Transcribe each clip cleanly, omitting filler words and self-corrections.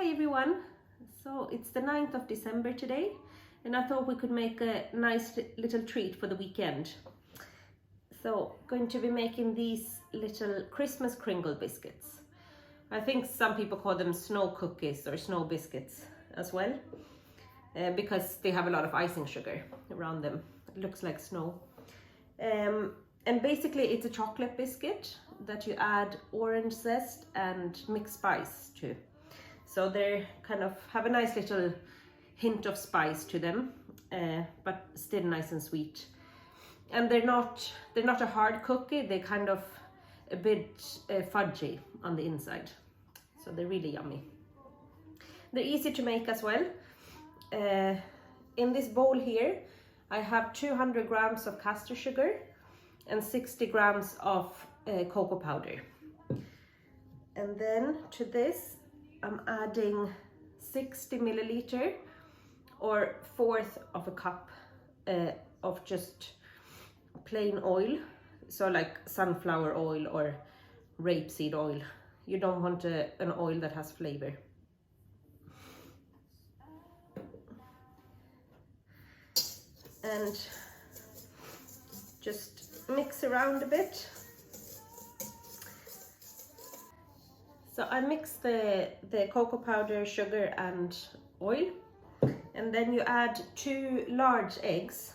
Hi everyone! So it's the 9th of December today, and I thought we could make a nice little treat for the weekend. So going to be making these little Christmas crinkle biscuits. I think some people call them snow cookies or snow biscuits as well, because they have a lot of icing sugar around them. It looks like snow. And basically it's a chocolate biscuit that you add orange zest and mixed spice to. So they kind of have a nice little hint of spice to them, but still nice and sweet. And they're not a hard cookie. They're kind of a bit fudgy on the inside. So they're really yummy. They're easy to make as well. In this bowl here, I have 200 grams of castor sugar and 60 grams of cocoa powder. And then to this, I'm adding 60 milliliter or 1/4 of a cup of just plain oil. So like sunflower oil or rapeseed oil. You don't want an oil that has flavor. And just mix around a bit. So I mix the cocoa powder, sugar and oil, and then you add 2 large eggs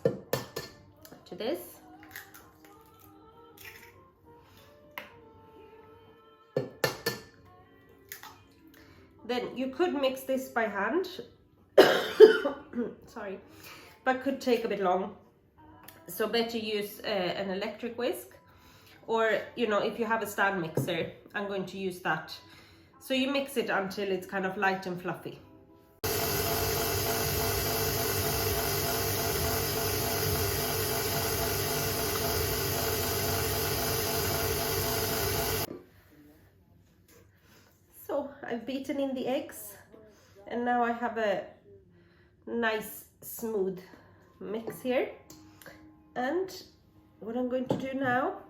to this. Then you could mix this by hand, sorry, but could take a bit long. So better use an electric whisk, or if you have a stand mixer, I'm going to use that. So you mix it until it's kind of light and fluffy. So I've beaten in the eggs, and now I have a nice smooth mix here. And what I'm going to do now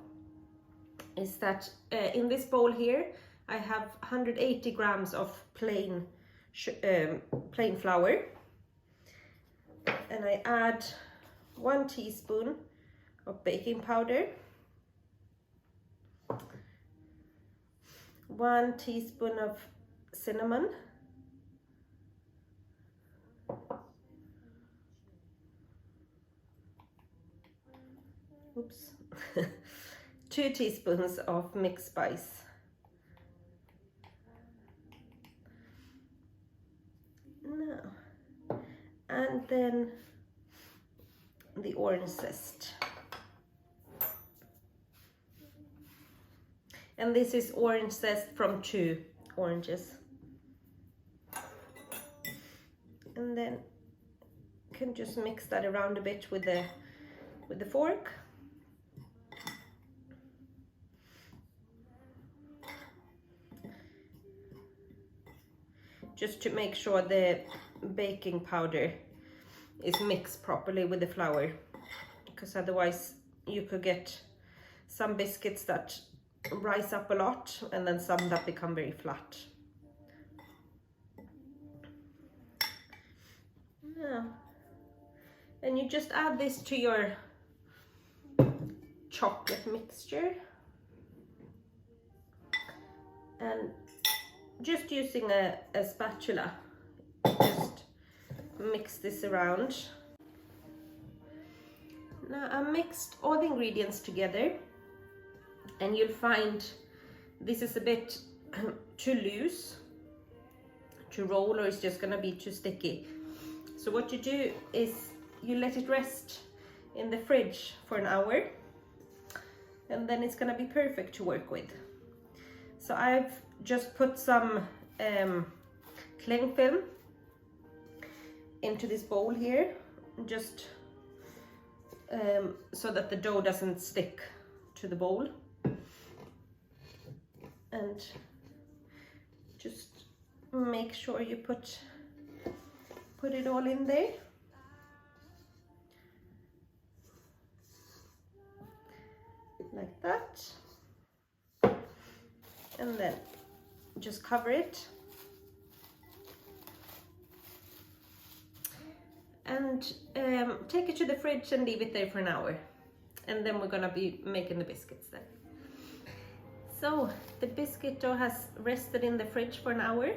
is that in this bowl here I have 180 grams of plain flour, and I add 1 teaspoon of baking powder, 1 teaspoon of cinnamon, oops, 2 teaspoons of mixed spice, and then the orange zest. And this is orange zest from 2 oranges. And then you can just mix that around a bit with the fork. Just to make sure the baking powder is mixed properly with the flour, because otherwise you could get some biscuits that rise up a lot and then some that become very flat. Yeah. And you just add this to your chocolate mixture, and just using a spatula, just mix this around. Now I mixed all the ingredients together, and you'll find this is a bit too loose to roll, or it's just gonna be too sticky. So what you do is you let it rest in the fridge for an hour, and then it's gonna be perfect to work with. So I've just put some cling film into this bowl here, just so that the dough doesn't stick to the bowl. And just make sure you put it all in there. Like that. And then just cover it and take it to the fridge and leave it there for an hour. And then we're gonna be making the biscuits then. So the biscuit dough has rested in the fridge for an hour.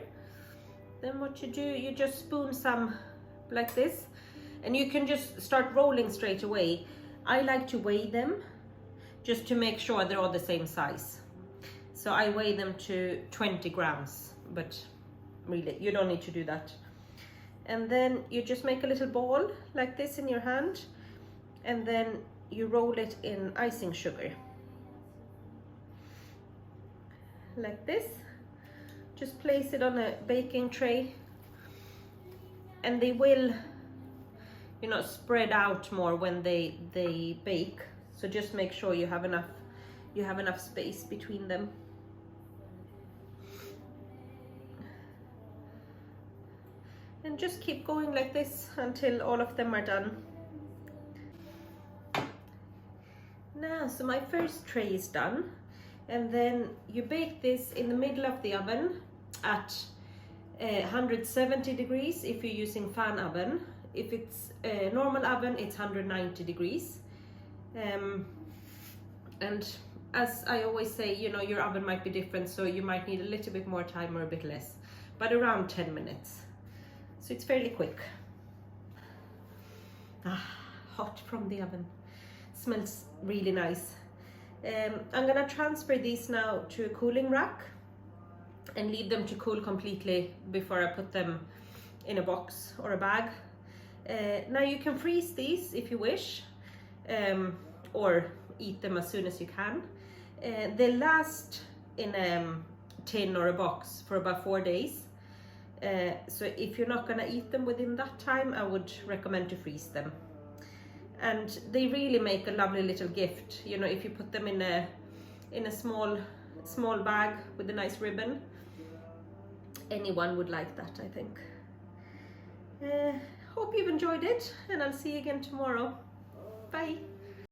Then what you do, you just spoon some like this, and you can just start rolling straight away. I like to weigh them just to make sure they're all the same size. So I weigh them to 20 grams, but really you don't need to do that. And then you just make a little ball like this in your hand, and then you roll it in icing sugar. Like this. Just place it on a baking tray, and they will, you know, spread out more when they bake. So just make sure you have enough space between them. And just keep going like this until all of them are done. Now, so my first tray is done. And then you bake this in the middle of the oven at 170 degrees if you're using fan oven. If it's a normal oven, it's 190 degrees. And as I always say, you know, your oven might be different, so you might need a little bit more time or a bit less, but around 10 minutes. So it's fairly quick. Hot from the oven. Smells really nice. I'm gonna transfer these now to a cooling rack and leave them to cool completely before I put them in a box or a bag. Now you can freeze these if you wish, or eat them as soon as you can. They last in a tin or a box for about 4 days. So if you're not gonna eat them within that time, I would recommend to freeze them. And they really make a lovely little gift, you know, if you put them in a small bag with a nice ribbon. Anyone would like that, I think. Hope you've enjoyed it, and I'll see you again tomorrow. Bye.